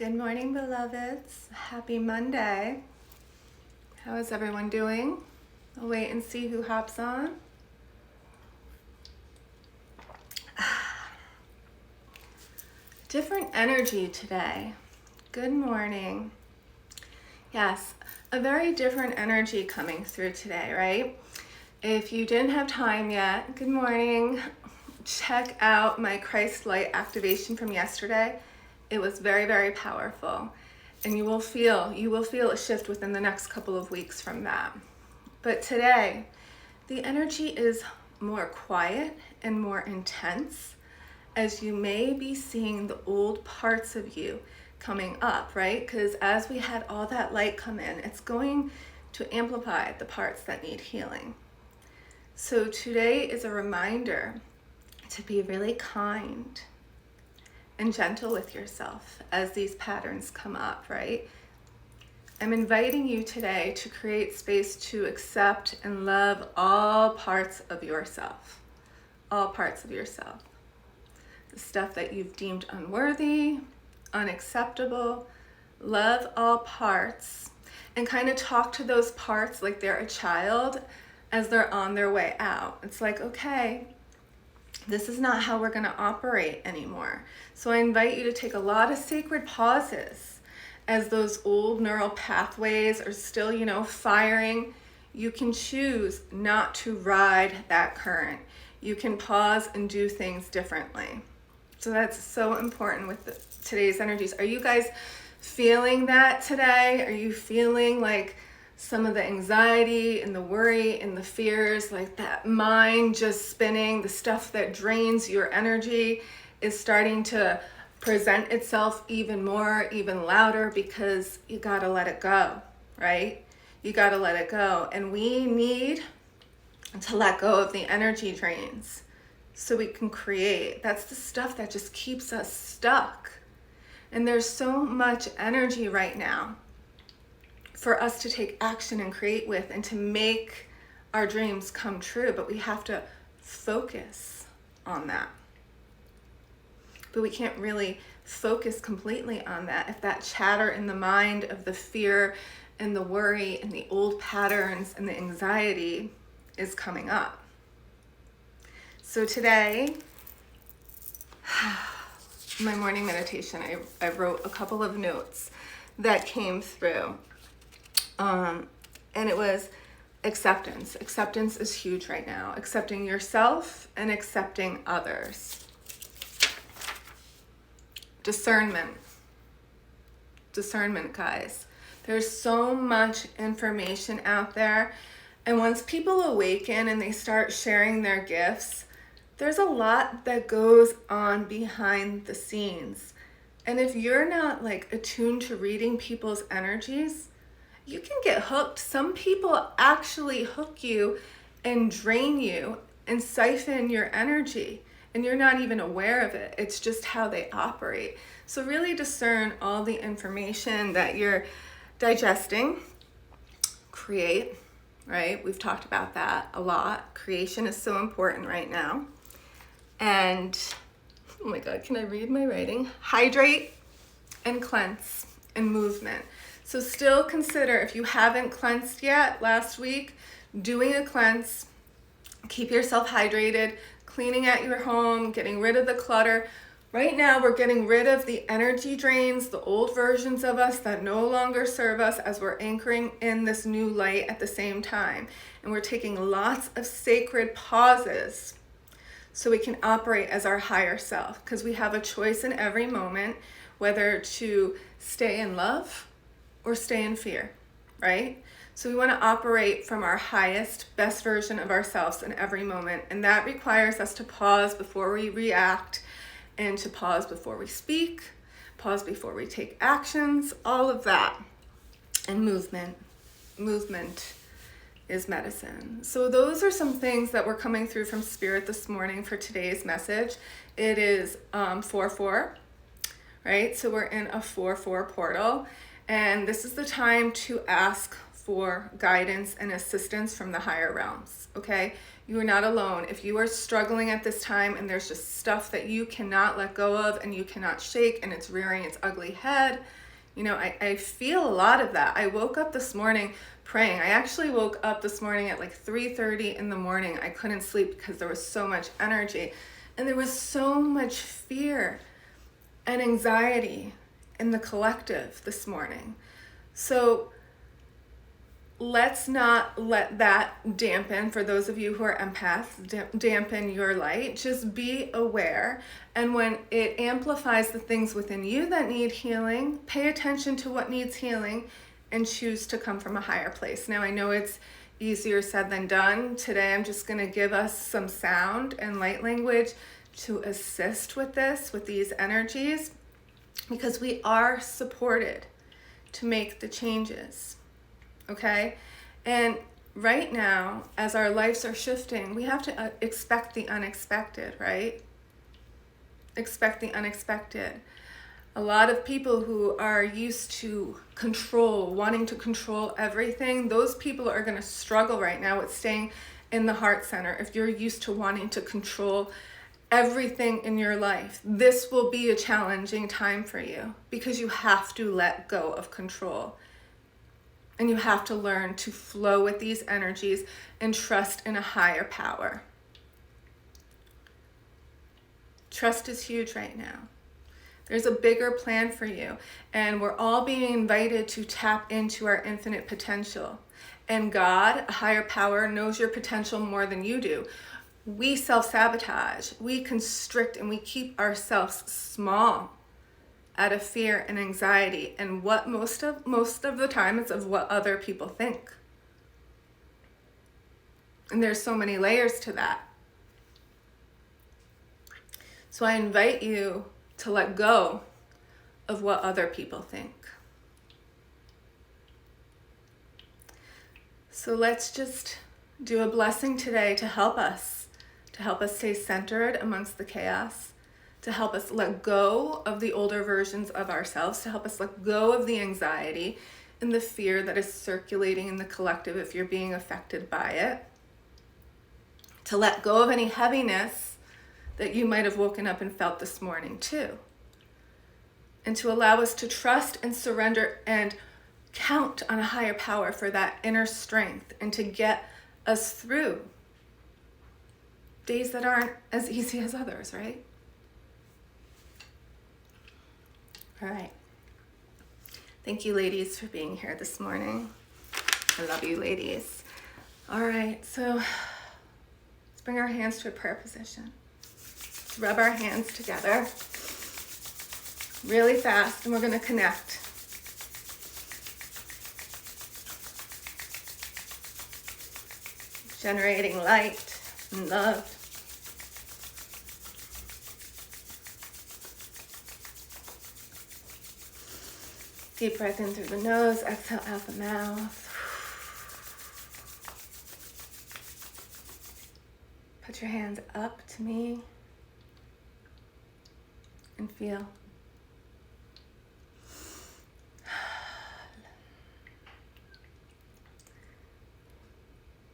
Good morning, beloveds. Happy Monday. How is everyone doing? I'll wait and see who hops on. Different energy today. Good morning. Yes, a very different energy coming through today, right? If you didn't have time yet, good morning. Check out my Christ Light activation from yesterday. It was very, very powerful. And you will feel a shift within the next couple of weeks from that. But today, the energy is more quiet and more intense, as you may be seeing the old parts of you coming up, right? Because as we had all that light come in, it's going to amplify the parts that need healing. So today is a reminder to be really kind and gentle with yourself as these patterns come up, right? I'm inviting you today to create space to accept and love all parts of yourself. All parts of yourself. The stuff that you've deemed unworthy, unacceptable. Love all parts and kind of talk to those parts like they're a child as they're on their way out. It's like, okay, this is not how we're going to operate anymore. So I invite you to take a lot of sacred pauses as those old neural pathways are still, firing. You can choose not to ride that current. You can pause and do things differently. So that's so important with today's energies. Are you guys feeling that today? Are you feeling like some of the anxiety and the worry and the fears, like that mind just spinning, the stuff that drains your energy is starting to present itself even more, even louder, because you gotta let it go, right? You gotta let it go. And we need to let go of the energy drains so we can create. That's the stuff that just keeps us stuck. And there's so much energy right now for us to take action and create with and to make our dreams come true, but we have to focus on that. But we can't really focus completely on that if that chatter in the mind of the fear and the worry and the old patterns and the anxiety is coming up. So today, my morning meditation, I wrote a couple of notes that came through. And it was acceptance. Acceptance is huge right now. Accepting yourself and accepting others. Discernment. Discernment, guys. There's so much information out there. And once people awaken and they start sharing their gifts, there's a lot that goes on behind the scenes. And if you're not attuned to reading people's energies, you can get hooked. Some people actually hook you and drain you and siphon your energy, and you're not even aware of it. It's just how they operate. So really discern all the information that you're digesting. Create, right? We've talked about that a lot. Creation is so important right now. And, oh my God, can I read my writing? Hydrate and cleanse and movement. So still consider, if you haven't cleansed yet last week, doing a cleanse. Keep yourself hydrated, cleaning out your home, getting rid of the clutter. Right now, we're getting rid of the energy drains, the old versions of us that no longer serve us, as we're anchoring in this new light at the same time. And we're taking lots of sacred pauses so we can operate as our higher self, because we have a choice in every moment whether to stay in love or stay in fear, right? So we want to operate from our highest, best version of ourselves in every moment. And that requires us to pause before we react, and to pause before we speak, pause before we take actions, all of that. And movement is medicine. So those are some things that were coming through from Spirit this morning for today's message. It is 4/4, right? So we're in a 4/4 portal. And this is the time to ask for guidance and assistance from the higher realms, okay? You are not alone. If you are struggling at this time and there's just stuff that you cannot let go of and you cannot shake and it's rearing its ugly head, you know, I feel a lot of that. I woke up this morning praying. I actually woke up this morning at like 3:30 in the morning. I couldn't sleep because there was so much energy and there was so much fear and anxiety in the collective this morning. So let's not let that dampen, for those of you who are empaths, dampen your light. Just be aware. And when it amplifies the things within you that need healing, pay attention to what needs healing and choose to come from a higher place. Now, I know it's easier said than done. Today, I'm just going to give us some sound and light language to assist with this, with these energies, because we are supported to make the changes. Okay? And right now, as our lives are shifting, we have to expect the unexpected, right? Expect the unexpected. A lot of people who are used to control, wanting to control everything, those people are going to struggle right now with staying in the heart center. If you're used to wanting to control everything in your life, this will be a challenging time for you because you have to let go of control. And you have to learn to flow with these energies and trust in a higher power. Trust is huge right now. There's a bigger plan for you. And we're all being invited to tap into our infinite potential. And God, a higher power, knows your potential more than you do. We self-sabotage. We constrict and we keep ourselves small out of fear and anxiety, and what most of the time it's of what other people think. And there's so many layers to that. So I invite you to let go of what other people think. So let's just do a blessing today to help us stay centered amongst the chaos, to help us let go of the older versions of ourselves, to help us let go of the anxiety and the fear that is circulating in the collective if you're being affected by it, to let go of any heaviness that you might have woken up and felt this morning too, and to allow us to trust and surrender and count on a higher power for that inner strength and to get us through days that aren't as easy as others, right? All right. Thank you, ladies, for being here this morning. I love you, ladies. All right, so let's bring our hands to a prayer position. Let's rub our hands together really fast, and we're going to connect. Generating light and love. Deep breath in through the nose, exhale out the mouth. Put your hands up to me and feel.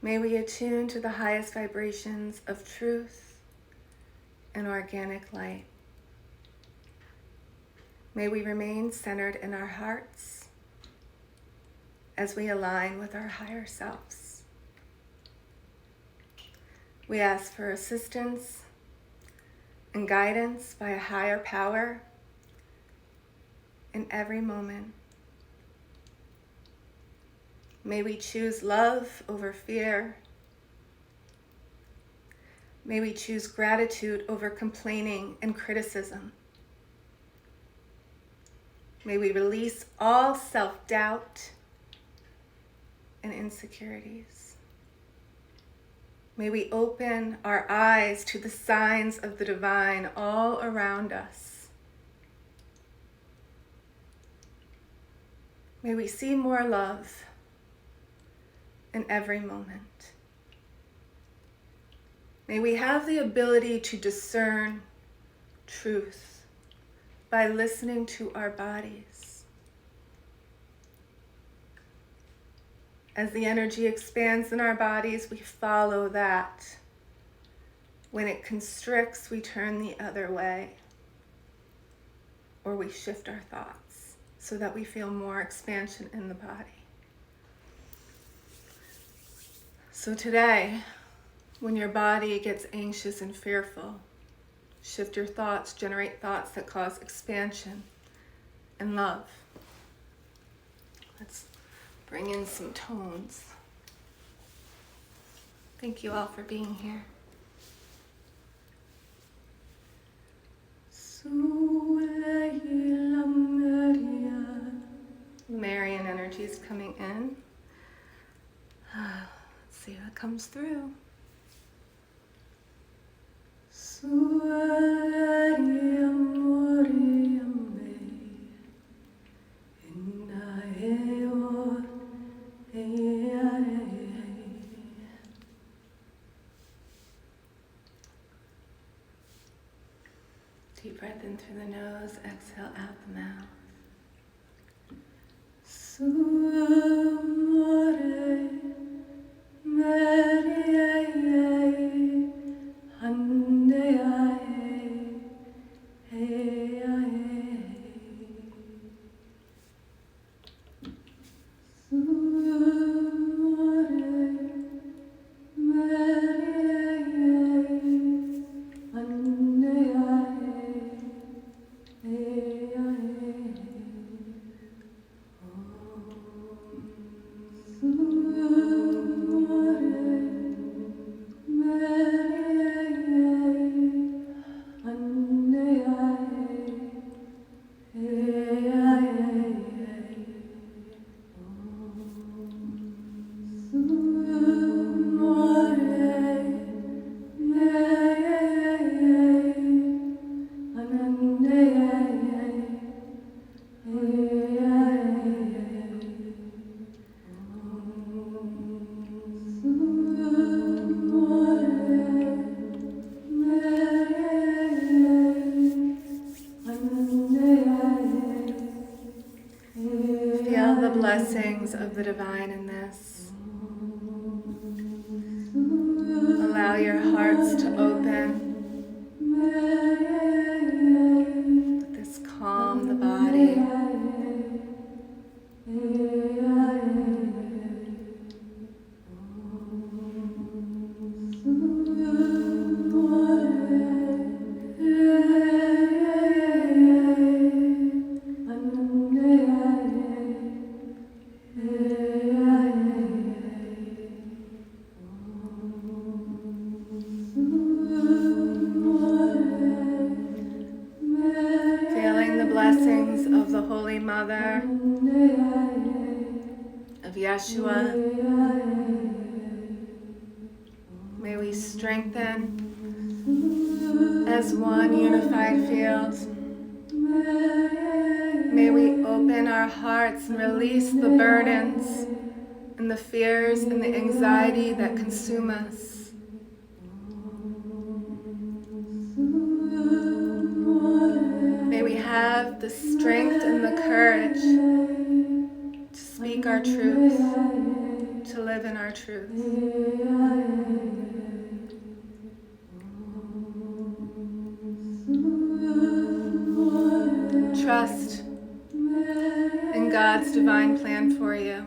May we attune to the highest vibrations of truth and organic light. May we remain centered in our hearts as we align with our higher selves. We ask for assistance and guidance by a higher power in every moment. May we choose love over fear. May we choose gratitude over complaining and criticism. May we release all self-doubt and insecurities. May we open our eyes to the signs of the divine all around us. May we see more love in every moment. May we have the ability to discern truth by listening to our bodies. As the energy expands in our bodies, we follow that. When it constricts, we turn the other way, or we shift our thoughts so that we feel more expansion in the body. So today, when your body gets anxious and fearful, shift your thoughts, generate thoughts that cause expansion and love. Let's bring in some tones. Thank you all for being here. Marian energy is coming in. Let's see what comes through. Deep breath in through the nose, exhale out the mouth. Feel the blessings of the divine in this. Allow your hearts to open. Let this calm the body. Blessings of the Holy Mother, of Yeshua. May we strengthen as one unified field. May we open our hearts and release the burdens and the fears and the anxiety that consume us. May we have the strength and the courage to speak our truth, to live in our truth. Trust in God's divine plan for you.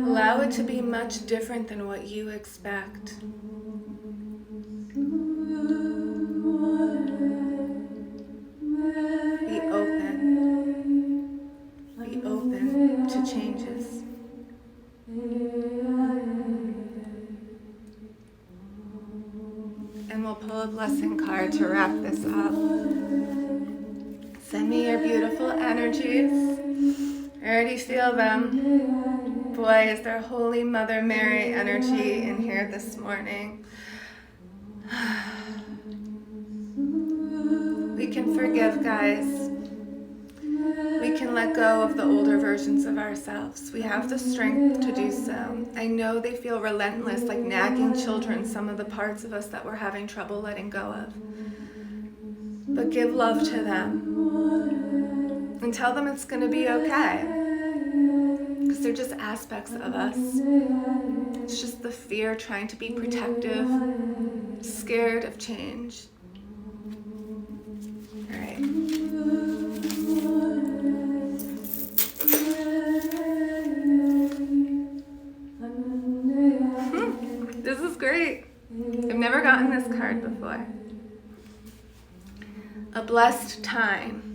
Allow it to be much different than what you expect. Be open to changes. And we'll pull a blessing card to wrap this up. Send me your beautiful energies. I already feel them. Boy, is there Holy Mother Mary energy in here this morning. We can forgive, guys. We can let go of the older versions of ourselves. We have the strength to do so. I know they feel relentless, like nagging children, some of the parts of us that we're having trouble letting go of. But give love to them. And tell them it's going to be okay. Because they're just aspects of us. It's just the fear trying to be protective, scared of change. All right. This is great. I've never gotten this card before. A blessed time.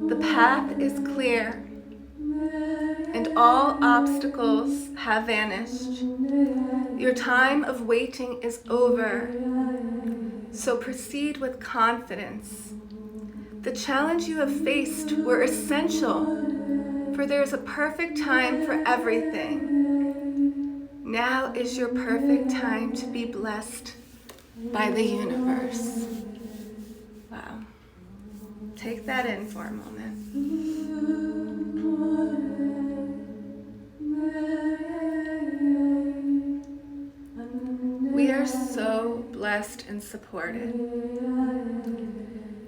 The path is clear, and all obstacles have vanished. Your time of waiting is over, so proceed with confidence. The challenge you have faced were essential, for there is a perfect time for everything. Now is your perfect time to be blessed by the universe. Wow. Take that in for a moment. We are so blessed and supported.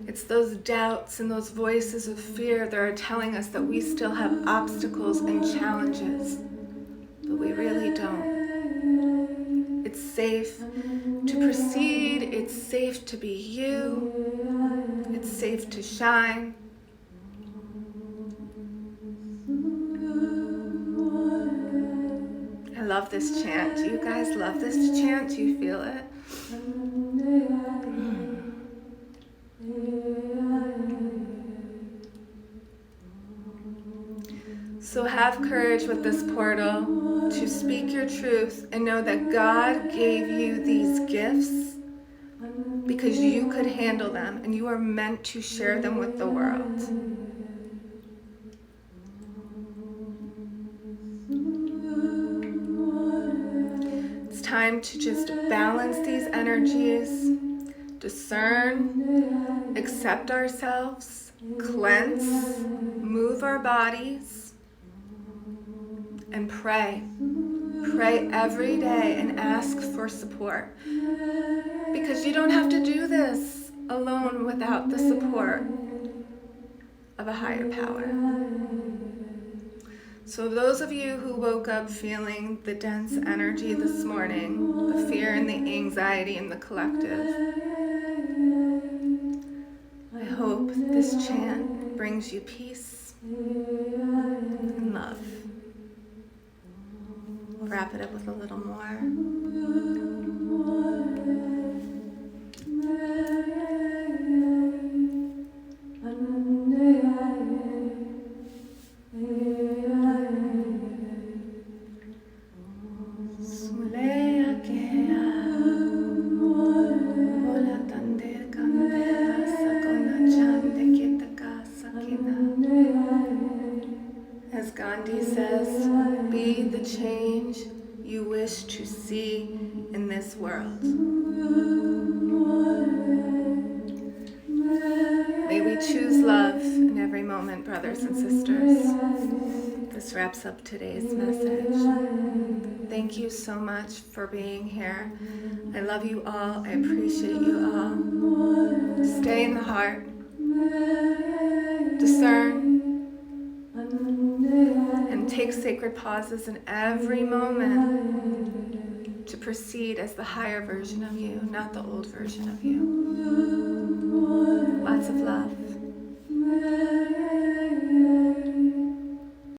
It's those doubts and those voices of fear that are telling us that we still have obstacles and challenges, but we really don't. It's safe to proceed. It's safe to be you. It's safe to shine. I love this chant. Do you guys love this chant? Do you feel it? So have courage with this portal to speak your truth and know that God gave you these gifts because you could handle them and you are meant to share them with the world. It's time to just balance these energies, discern, accept ourselves, cleanse, move our bodies, and pray. Pray every day and ask for support. Because you don't have to do this alone without the support of a higher power. So those of you who woke up feeling the dense energy this morning, the fear and the anxiety in the collective, I hope this chant brings you peace and love. We'll wrap it up with a little more. As Gandhi says, be the change you wish to see in this world. May we choose love in every moment, brothers and sisters. This wraps up today's message. Thank you so much for being here. I love you all. I appreciate you all. Stay in the heart. Discern. And take sacred pauses in every moment to proceed as the higher version of you, not the old version of you. Lots of love.